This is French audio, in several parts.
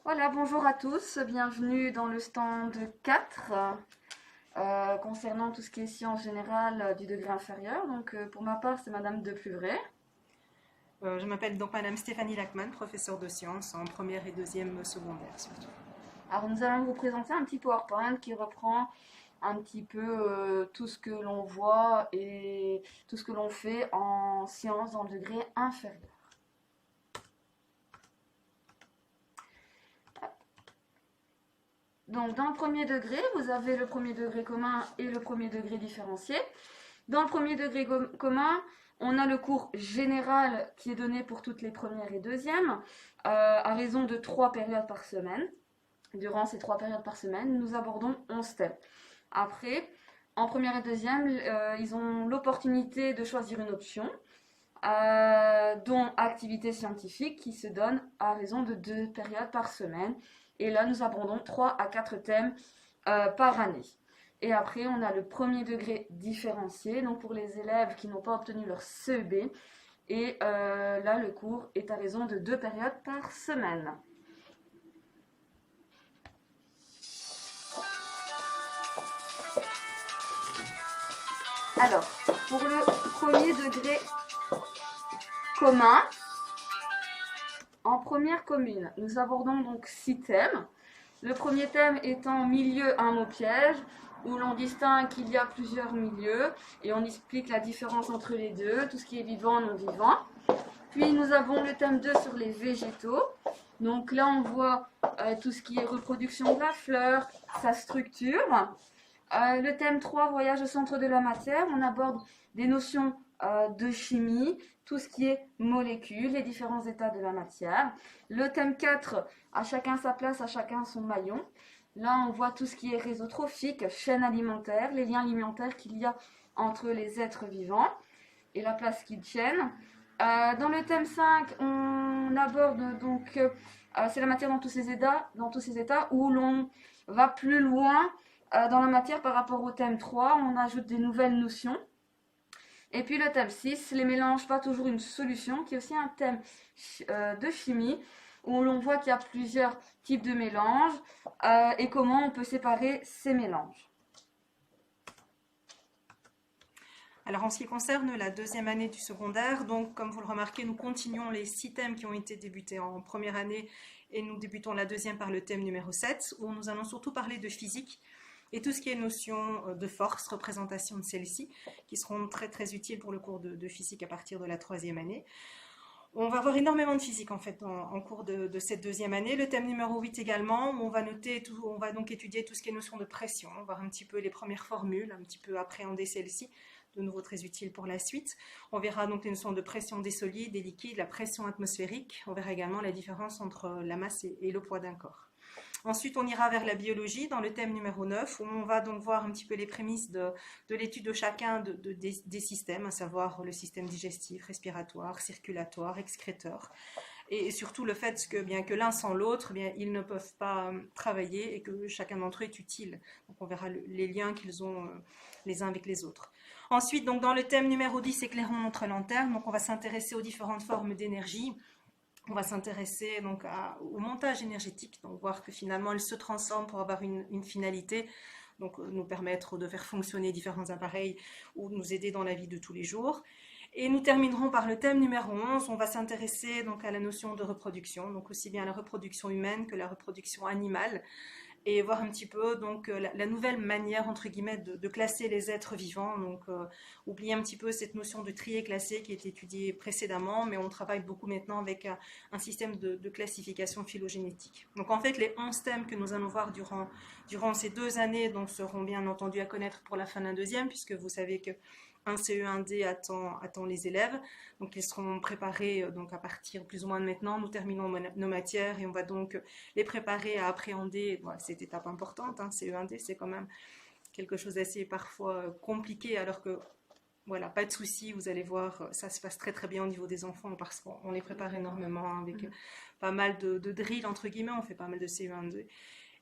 Voilà, bonjour à tous, bienvenue dans le stand 4 concernant tout ce qui est sciences générales du degré inférieur. Donc pour ma part, c'est Madame de Pluvray. Je m'appelle donc Madame Stéphanie Lachmann, professeure de sciences en première et deuxième secondaire surtout. Alors nous allons vous présenter un petit PowerPoint qui reprend un petit peu tout ce que l'on voit et tout ce que l'on fait en sciences dans le degré inférieur. Donc dans le premier degré, vous avez le premier degré commun et le premier degré différencié. Dans le premier degré commun, on a le cours général qui est donné pour toutes les premières et deuxièmes, à raison de 3 périodes par semaine. Durant ces 3 périodes par semaine, nous abordons 11 thèmes. Après, en première et deuxième, ils ont l'opportunité de choisir une option, dont activité scientifique, qui se donne à raison de 2 périodes par semaine. Et là, nous abordons 3 à 4 thèmes par année. Et après, on a le premier degré différencié, donc pour les élèves qui n'ont pas obtenu leur CEB. Et là, le cours est à raison de 2 périodes par semaine. Alors, pour le premier degré commun, en première commune, nous abordons donc 6 thèmes. Le premier thème étant milieu, un mot piège, où l'on distingue qu'il y a plusieurs milieux et on explique la différence entre les deux, tout ce qui est vivant, non vivant. Puis nous avons le thème 2 sur les végétaux. Donc là, on voit tout ce qui est reproduction de la fleur, sa structure. Le thème 3, voyage au centre de la matière, on aborde des notions de chimie, tout ce qui est molécules, les différents états de la matière. Le thème 4, à chacun sa place, à chacun son maillon. Là, on voit tout ce qui est réseau trophique, chaîne alimentaire, les liens alimentaires qu'il y a entre les êtres vivants et la place qu'ils tiennent. Dans le thème 5, on aborde donc, c'est la matière dans tous ses états où l'on va plus loin dans la matière par rapport au thème 3, on ajoute des nouvelles notions. Et puis le thème 6, les mélanges, pas toujours une solution, qui est aussi un thème de chimie, où l'on voit qu'il y a plusieurs types de mélanges et comment on peut séparer ces mélanges. Alors en ce qui concerne la deuxième année du secondaire, donc comme vous le remarquez, nous continuons les 6 thèmes qui ont été débutés en première année et nous débutons la deuxième par le thème numéro 7, où nous allons surtout parler de physique et tout ce qui est notion de force, représentation de celle-ci, qui seront très très utiles pour le cours de physique à partir de la troisième année. On va avoir énormément de physique en fait en cours de cette deuxième année. Le thème numéro 8 également, où on va donc étudier tout ce qui est notion de pression, voir un petit peu les premières formules, un petit peu appréhender celles-ci, de nouveau très utile pour la suite. On verra donc les notions de pression des solides, des liquides, la pression atmosphérique. On verra également la différence entre la masse et le poids d'un corps. Ensuite, on ira vers la biologie dans le thème numéro 9, où on va donc voir un petit peu les prémices de l'étude de chacun des systèmes, à savoir le système digestif, respiratoire, circulatoire, excréteur. Et surtout le fait que bien que l'un sans l'autre, bien ils ne peuvent pas travailler et que chacun d'entre eux est utile. Donc on verra les liens qu'ils ont les uns avec les autres. Ensuite, donc dans le thème numéro 10, éclairons notre lanterne. Donc on va s'intéresser aux différentes formes d'énergie. On va s'intéresser donc au montage énergétique, donc voir que finalement elle se transforme pour avoir une finalité, donc nous permettre de faire fonctionner différents appareils ou nous aider dans la vie de tous les jours. Et nous terminerons par le thème numéro 11, on va s'intéresser donc à la notion de reproduction, donc aussi bien la reproduction humaine que la reproduction animale, et voir un petit peu donc la nouvelle manière entre guillemets de classer les êtres vivants. Donc oublier un petit peu cette notion de trier classé qui est étudiée précédemment, mais on travaille beaucoup maintenant avec un système de classification phylogénétique. Donc en fait les 11 thèmes que nous allons voir durant ces 2 années donc, seront bien entendu à connaître pour la fin d'un deuxième, puisque vous savez que un CE1D attend les élèves, donc ils seront préparés donc à partir plus ou moins de maintenant. Nous terminons nos matières et on va donc les préparer à appréhender cette étape importante. CE1D, c'est quand même quelque chose d'assez parfois compliqué, alors que voilà, pas de souci, vous allez voir, ça se passe très très bien au niveau des enfants parce qu'on les prépare énormément avec pas mal de drills entre guillemets, on fait pas mal de CE1D.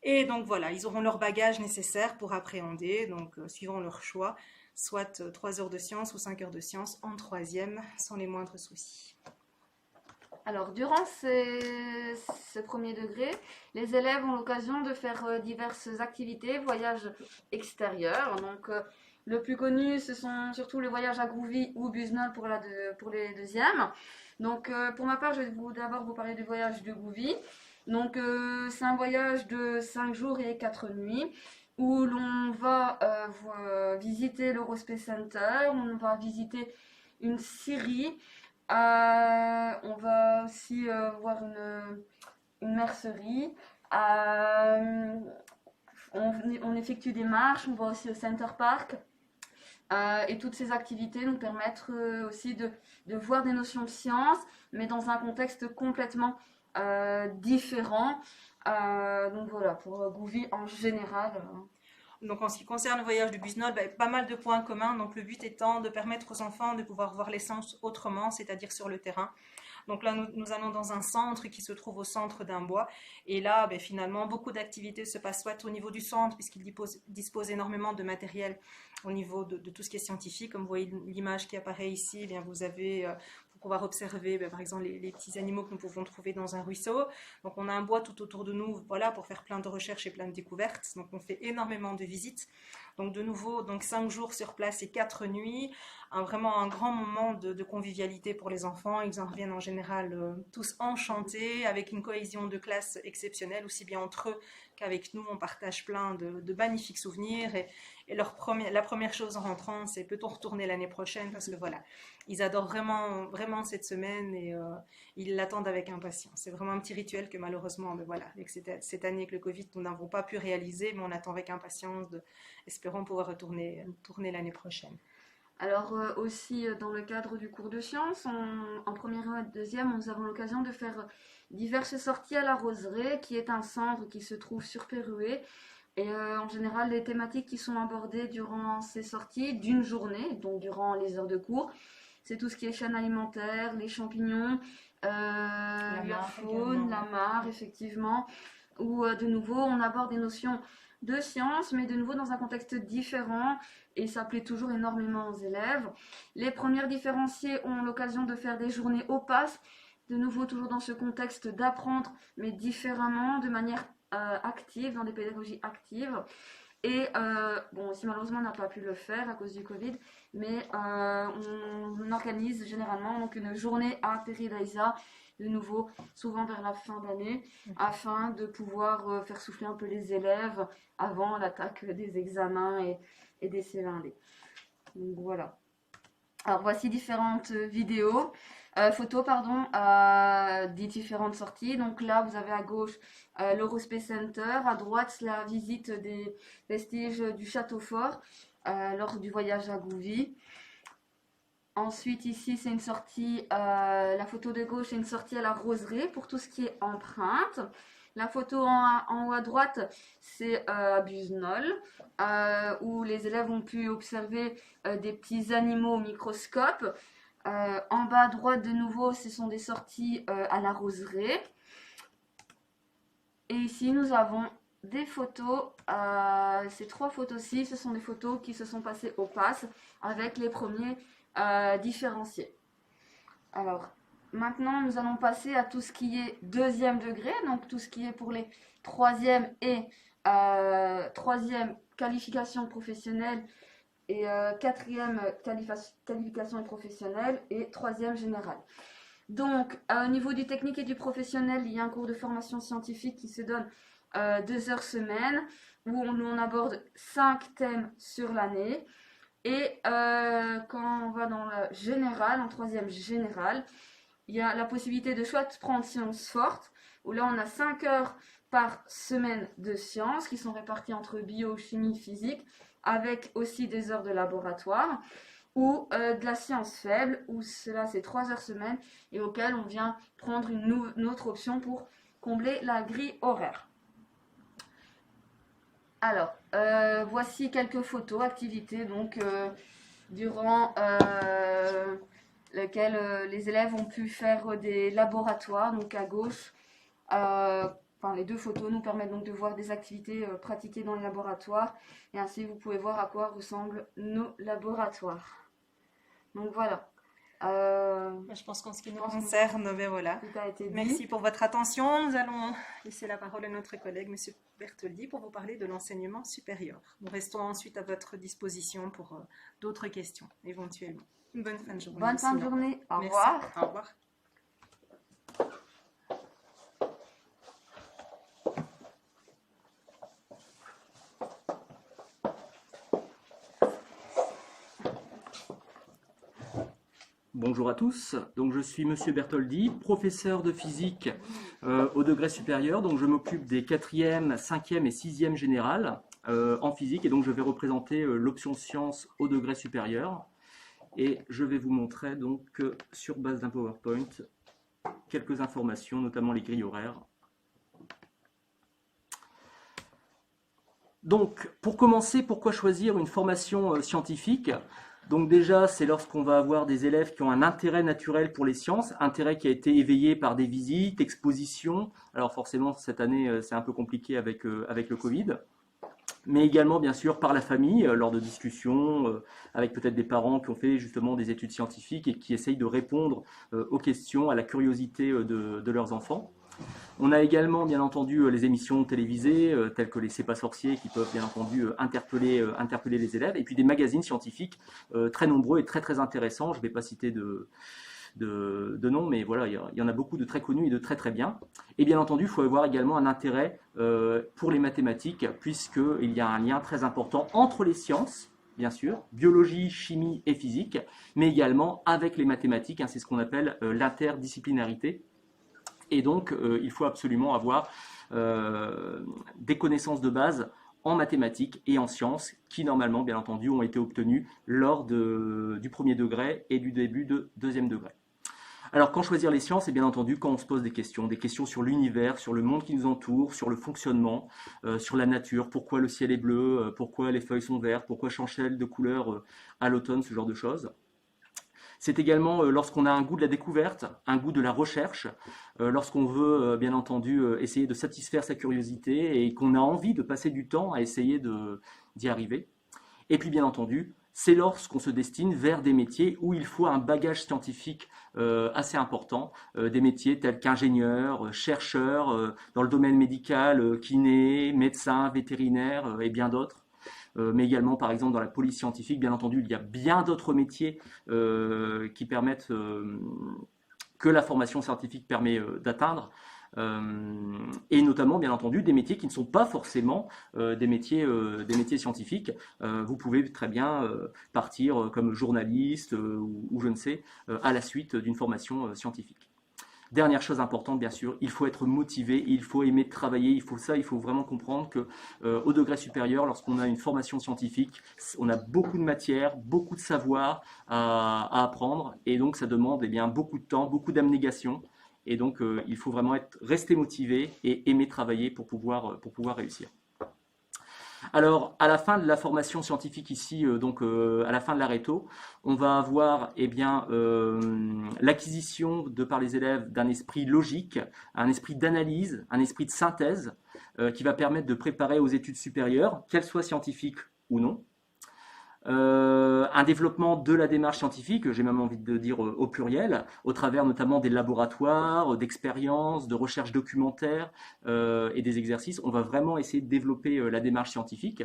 Et donc voilà, ils auront leur bagage nécessaire pour appréhender, donc suivant leur choix, soit 3 heures de sciences ou 5 heures de sciences en troisième, sans les moindres soucis. Alors, durant ce premier degré, les élèves ont l'occasion de faire diverses activités, voyages extérieurs. Donc, le plus connu, ce sont surtout les voyages à Groovy ou Busnol pour les deuxièmes. Donc, pour ma part, je vais d'abord vous parler du voyage de Groovy. Donc, c'est un voyage de 5 jours et 4 nuits où l'on va visiter l'Eurospace Center, on va visiter une scierie. On va aussi voir une mercerie. Euh, on effectue des marches, on va aussi au Center Park. Et toutes ces activités nous permettent aussi de voir des notions de science, mais dans un contexte complètement différent. Donc voilà, pour Groovy en général. Donc en ce qui concerne le voyage de Busnol, pas mal de points communs. Donc le but étant de permettre aux enfants de pouvoir voir les sciences autrement, c'est-à-dire sur le terrain. Donc là, nous allons dans un centre qui se trouve au centre d'un bois. Et là, finalement, beaucoup d'activités se passent soit au niveau du centre, puisqu'il dispose énormément de matériel au niveau de tout ce qui est scientifique. Comme vous voyez l'image qui apparaît ici, eh bien, vous avez pour pouvoir observer, par exemple, les petits animaux que nous pouvons trouver dans un ruisseau. Donc on a un bois tout autour de nous, voilà, pour faire plein de recherches et plein de découvertes. Donc on fait énormément de visites. Donc de nouveau, 5 jours sur place et 4 nuits. Vraiment un grand moment de convivialité pour les enfants. Ils en reviennent en général tous enchantés, avec une cohésion de classe exceptionnelle, aussi bien entre eux qu'avec nous. On partage plein de magnifiques souvenirs. Et la première chose en rentrant, c'est peut-on retourner l'année prochaine, parce que voilà, ils adorent vraiment, vraiment cette semaine et ils l'attendent avec impatience. C'est vraiment un petit rituel que malheureusement, voilà, avec cette année avec le Covid, nous n'avons pas pu réaliser, mais on attend avec impatience, espérons pouvoir retourner l'année prochaine. Alors aussi dans le cadre du cours de sciences, en première et deuxième, nous avons l'occasion de faire diverses sorties à la roseraie, qui est un centre qui se trouve sur Pérouet. Et en général, les thématiques qui sont abordées durant ces sorties d'une journée, donc durant les heures de cours, c'est tout ce qui est chaîne alimentaire, les champignons, la faune, la mare, effectivement, où de nouveau on aborde des notions de science, mais de nouveau dans un contexte différent, et ça plaît toujours énormément aux élèves. Les premières différenciées ont l'occasion de faire des journées au pass, de nouveau toujours dans ce contexte d'apprendre, mais différemment, de manière active, dans des pédagogies actives. Et bon, si malheureusement on n'a pas pu le faire à cause du Covid, mais on organise généralement donc une journée à Peridaisa, de nouveau, souvent vers la fin d'année, afin de pouvoir faire souffler un peu les élèves avant l'attaque des examens et des CE1D. Donc voilà. Alors voici différentes photos des différentes sorties. Donc là, vous avez à gauche l'Eurospace Center, à droite la visite des vestiges du château fort lors du voyage à Groovy. Ensuite, ici, c'est une sortie, la photo de gauche, c'est une sortie à la roseraie pour tout ce qui est empreinte. La photo en haut à droite, c'est à Busnol, où les élèves ont pu observer des petits animaux au microscope. En bas à droite, de nouveau, ce sont des sorties à la roseraie. Et ici, nous avons des photos. Ces 3 photos-ci, ce sont des photos qui se sont passées au pass avec les premiers différenciés. Alors, maintenant, nous allons passer à tout ce qui est deuxième degré, donc tout ce qui est pour les troisième et troisième qualification professionnelle et quatrième qualification professionnelle et troisième générale. Donc, au niveau du technique et du professionnel, il y a un cours de formation scientifique qui se donne 2 heures semaine, où on aborde 5 thèmes sur l'année. Et quand on va dans la générale, en troisième générale, il y a la possibilité de soit prendre sciences fortes, où là on a 5 heures par semaine de sciences qui sont réparties entre bio, chimie, physique, avec aussi des heures de laboratoire, ou de la science faible, où cela c'est 3 heures semaine, et auquel on vient prendre une autre option pour combler la grille horaire. Alors, voici quelques photos, activités, donc durant lesquelles les élèves ont pu faire des laboratoires. Donc à gauche, les 2 photos nous permettent donc de voir des activités pratiquées dans les laboratoires. Et ainsi, vous pouvez voir à quoi ressemblent nos laboratoires. Donc voilà. Je pense qu'en ce qui nous concerne, ben voilà. Tout a été dit. Merci pour votre attention. Nous allons laisser la parole à notre collègue, M. Bertoldi, pour vous parler de l'enseignement supérieur. Nous restons ensuite à votre disposition pour d'autres questions, éventuellement. Une bonne fin de journée. Bonne fin de journée. Au Merci. revoir. Au revoir. Bonjour à tous, donc je suis Monsieur Bertoldi, professeur de physique au degré supérieur, donc je m'occupe des 4e, 5e et 6e générales en physique et donc je vais représenter l'option sciences au degré supérieur et je vais vous montrer donc sur base d'un PowerPoint quelques informations, notamment les grilles horaires. Donc pour commencer, pourquoi choisir une formation scientifique ? Donc déjà, c'est lorsqu'on va avoir des élèves qui ont un intérêt naturel pour les sciences, intérêt qui a été éveillé par des visites, expositions. Alors forcément, cette année, c'est un peu compliqué avec le Covid. Mais également, bien sûr, par la famille, lors de discussions, avec peut-être des parents qui ont fait justement des études scientifiques et qui essayent de répondre aux questions, à la curiosité de leurs enfants. On a également, bien entendu, les émissions télévisées, telles que les C'est pas sorciers, qui peuvent, bien entendu, interpeller les élèves. Et puis des magazines scientifiques très nombreux et très, très intéressants. Je ne vais pas citer de noms, mais voilà, il y en a beaucoup de très connus et de très, très bien. Et bien entendu, il faut avoir également un intérêt pour les mathématiques, puisqu'il y a un lien très important entre les sciences, bien sûr, biologie, chimie et physique, mais également avec les mathématiques. C'est ce qu'on appelle l'interdisciplinarité. Et donc, il faut absolument avoir des connaissances de base en mathématiques et en sciences qui, normalement, bien entendu, ont été obtenues lors du premier degré et du début de deuxième degré. Alors, quand choisir les sciences, c'est bien entendu quand on se pose des questions sur l'univers, sur le monde qui nous entoure, sur le fonctionnement, sur la nature, pourquoi le ciel est bleu, pourquoi les feuilles sont vertes, pourquoi change-t-elle de couleur à l'automne, ce genre de choses. C'est également lorsqu'on a un goût de la découverte, un goût de la recherche, lorsqu'on veut bien entendu essayer de satisfaire sa curiosité et qu'on a envie de passer du temps à essayer d'y arriver. Et puis bien entendu, c'est lorsqu'on se destine vers des métiers où il faut un bagage scientifique assez important, des métiers tels qu'ingénieur, chercheur, dans le domaine médical, kiné, médecin, vétérinaire et bien d'autres. Mais également par exemple dans la police scientifique, bien entendu, il y a bien d'autres métiers qui permettent que la formation scientifique permet d'atteindre, et notamment bien entendu des métiers qui ne sont pas forcément des métiers scientifiques. Vous pouvez très bien partir comme journaliste ou je ne sais, à la suite d'une formation scientifique. Dernière chose importante, bien sûr, il faut être motivé, il faut aimer travailler, il faut vraiment comprendre que au degré supérieur, lorsqu'on a une formation scientifique, on a beaucoup de matière, beaucoup de savoir à apprendre, et donc ça demande beaucoup de temps, beaucoup d'abnégation, et donc il faut vraiment rester motivé et aimer travailler pour pouvoir réussir. Alors, à la fin de la formation scientifique ici, à la fin de la réto, on va avoir l'acquisition par les élèves d'un esprit logique, un esprit d'analyse, un esprit de synthèse qui va permettre de préparer aux études supérieures, qu'elles soient scientifiques ou non. Un développement de la démarche scientifique, j'ai même envie de dire au pluriel, au travers notamment des laboratoires, d'expériences, de recherches documentaires et des exercices. On va vraiment essayer de développer la démarche scientifique.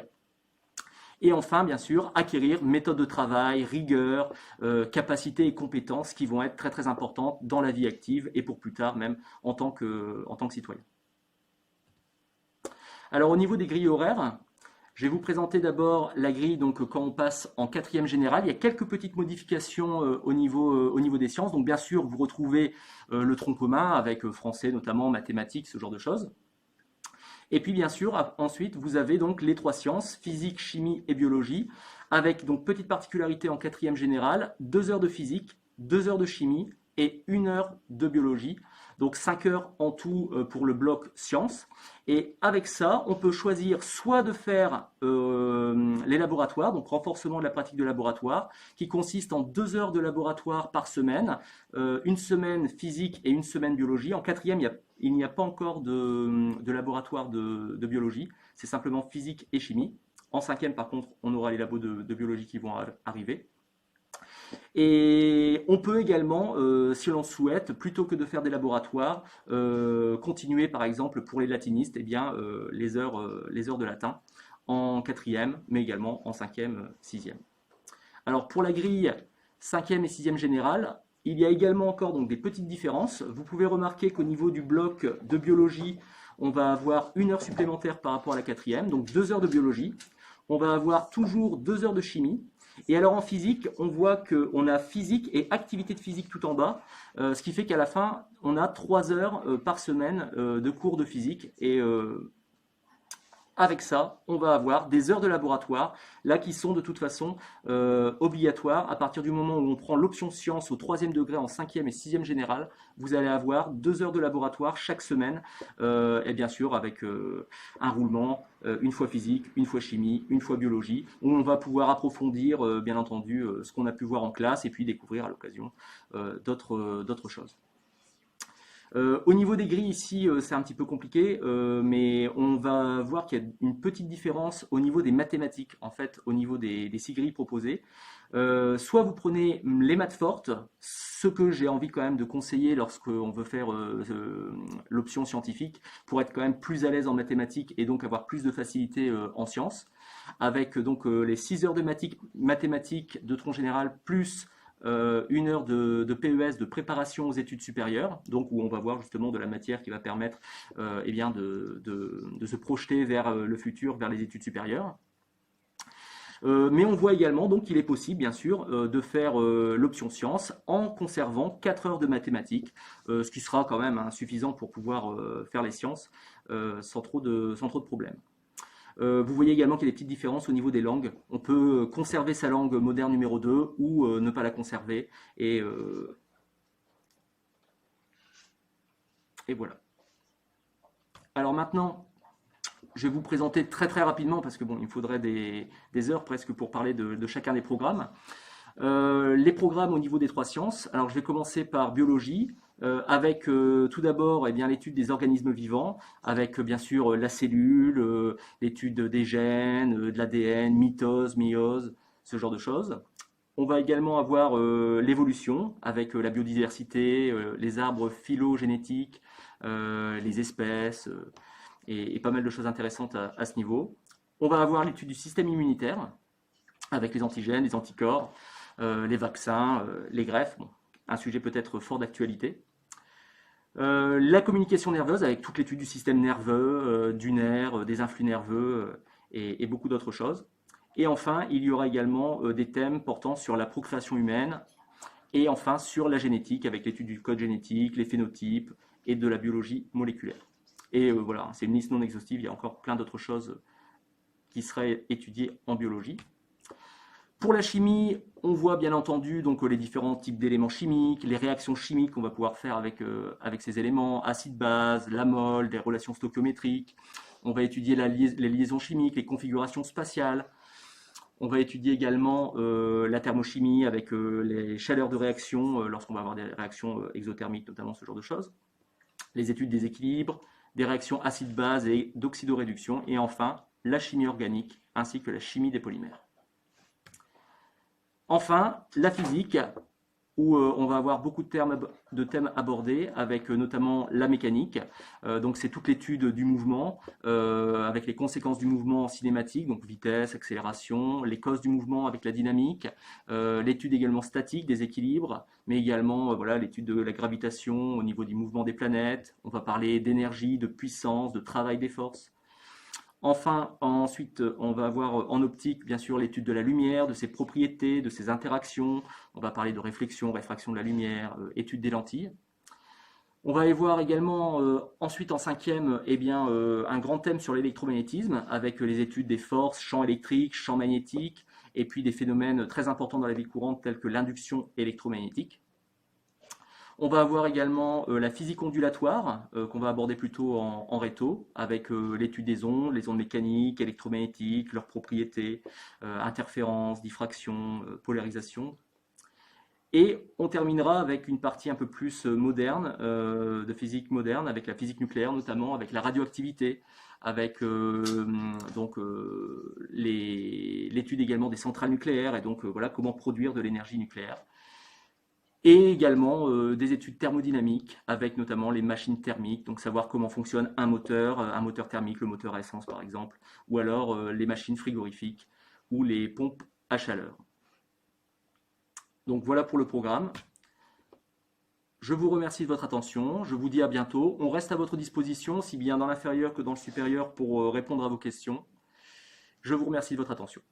Et enfin, bien sûr, acquérir méthode de travail, rigueur, capacité et compétences qui vont être très très importantes dans la vie active et pour plus tard même en tant que citoyen. Alors au niveau des grilles horaires, je vais vous présenter d'abord la grille quand on passe en 4e général. Il y a quelques petites modifications au niveau des sciences. Donc bien sûr, vous retrouvez le tronc commun avec français notamment, mathématiques, ce genre de choses. Et puis bien sûr, ensuite, vous avez donc les 3 sciences, physique, chimie et biologie, avec donc petite particularité en 4e général, 2 heures de physique, 2 heures de chimie et 1 heure de biologie. Donc 5 heures en tout pour le bloc sciences. Et avec ça, on peut choisir soit de faire les laboratoires, donc renforcement de la pratique de laboratoire, qui consiste en 2 heures de laboratoire par semaine, une semaine physique et une semaine biologie. En 4e, il n'y a pas encore de laboratoire de biologie, c'est simplement physique et chimie. En 5e, par contre, on aura les labos de biologie qui vont arriver. Et on peut également, si l'on souhaite, plutôt que de faire des laboratoires, continuer par exemple pour les latinistes, eh bien, les heures de latin en quatrième, mais également en cinquième, sixième. Alors pour la grille cinquième et sixième générale, il y a également encore donc, des petites différences. Vous pouvez remarquer qu'au niveau du bloc de biologie, on va avoir 1 heure supplémentaire par rapport à la quatrième, donc 2 heures de biologie. On va avoir toujours 2 heures de chimie. Et alors en physique, on voit qu'on a physique et activité de physique tout en bas, ce qui fait qu'à la fin, on a 3 heures par semaine de cours de physique. Et avec ça, on va avoir des heures de laboratoire, là qui sont de toute façon obligatoires. À partir du moment où on prend l'option sciences au 3e degré en 5e et 6e général, vous allez avoir 2 heures de laboratoire chaque semaine, et bien sûr avec un roulement, une fois physique, une fois chimie, une fois biologie, où on va pouvoir approfondir bien entendu ce qu'on a pu voir en classe et puis découvrir à l'occasion d'autres choses. Au niveau des grilles ici, c'est un petit peu compliqué, mais on va voir qu'il y a une petite différence au niveau des mathématiques, en fait, au niveau des 6 grilles proposées. Soit vous prenez les maths fortes, ce que j'ai envie quand même de conseiller lorsqu'on veut faire l'option scientifique, pour être quand même plus à l'aise en mathématiques et donc avoir plus de facilité en sciences, avec donc les 6 heures de mathématiques de tronc général plus 1 heure de PES, de préparation aux études supérieures, donc où on va voir justement de la matière qui va permettre eh bien de se projeter vers le futur, vers les études supérieures. Mais on voit également donc qu'il est possible, bien sûr, de faire l'option sciences en conservant 4 heures de mathématiques, ce qui sera quand même suffisant pour pouvoir faire les sciences sans trop de problèmes. Vous voyez également qu'il y a des petites différences au niveau des langues. On peut conserver sa langue moderne numéro 2 ou ne pas la conserver. Et voilà. Alors maintenant, je vais vous présenter très très rapidement, parce que bon, il me faudrait des heures presque pour parler de chacun des programmes. Les programmes au niveau des 3 sciences. Alors je vais commencer par biologie. Avec tout d'abord eh bien l'étude des organismes vivants, avec bien sûr la cellule, l'étude des gènes, de l'ADN, mitose, méiose, ce genre de choses. On va également avoir l'évolution, avec la biodiversité, les arbres phylogénétiques, les espèces, et pas mal de choses intéressantes à ce niveau. On va avoir l'étude du système immunitaire, avec les antigènes, les anticorps, les vaccins, les greffes, bon, un sujet peut-être fort d'actualité. La communication nerveuse avec toute l'étude du système nerveux, du nerf, des influx nerveux et beaucoup d'autres choses. Et enfin, il y aura également des thèmes portant sur la procréation humaine et enfin sur la génétique avec l'étude du code génétique, les phénotypes et de la biologie moléculaire. Et voilà, c'est une liste non exhaustive, il y a encore plein d'autres choses qui seraient étudiées en biologie. Pour la chimie, on voit bien entendu donc les différents types d'éléments chimiques, les réactions chimiques qu'on va pouvoir faire avec ces éléments, acide-base, la mole, des relations stoichiométriques. On va étudier les liaisons chimiques, les configurations spatiales. On va étudier également la thermochimie avec les chaleurs de réaction lorsqu'on va avoir des réactions exothermiques, notamment ce genre de choses. Les études des équilibres, des réactions acide-base et d'oxydoréduction. Et enfin, la chimie organique ainsi que la chimie des polymères. Enfin, la physique, où on va avoir beaucoup de thèmes abordés, avec notamment la mécanique. Donc c'est toute l'étude du mouvement, avec les conséquences du mouvement en cinématique, donc vitesse, accélération, les causes du mouvement avec la dynamique, l'étude également statique des équilibres, mais également voilà, l'étude de la gravitation au niveau du mouvement des planètes. On va parler d'énergie, de puissance, de travail des forces. Enfin, ensuite, on va avoir en optique, bien sûr, l'étude de la lumière, de ses propriétés, de ses interactions. On va parler de réflexion, réfraction de la lumière, étude des lentilles. On va y voir également, ensuite en 5e, eh bien, un grand thème sur l'électromagnétisme, avec les études des forces, champs électriques, champs magnétiques, et puis des phénomènes très importants dans la vie courante, tels que l'induction électromagnétique. On va avoir également la physique ondulatoire, qu'on va aborder plutôt en réto, avec l'étude des ondes, les ondes mécaniques, électromagnétiques, leurs propriétés, interférences, diffraction, polarisation. Et on terminera avec une partie un peu plus moderne, de physique moderne, avec la physique nucléaire notamment, avec la radioactivité, avec l'étude également des centrales nucléaires, et donc voilà comment produire de l'énergie nucléaire. Et également des études thermodynamiques, avec notamment les machines thermiques, donc savoir comment fonctionne un moteur thermique, le moteur à essence par exemple, ou alors les machines frigorifiques, ou les pompes à chaleur. Donc voilà pour le programme. Je vous remercie de votre attention, je vous dis à bientôt. On reste à votre disposition, aussi bien dans l'inférieur que dans le supérieur, pour répondre à vos questions. Je vous remercie de votre attention.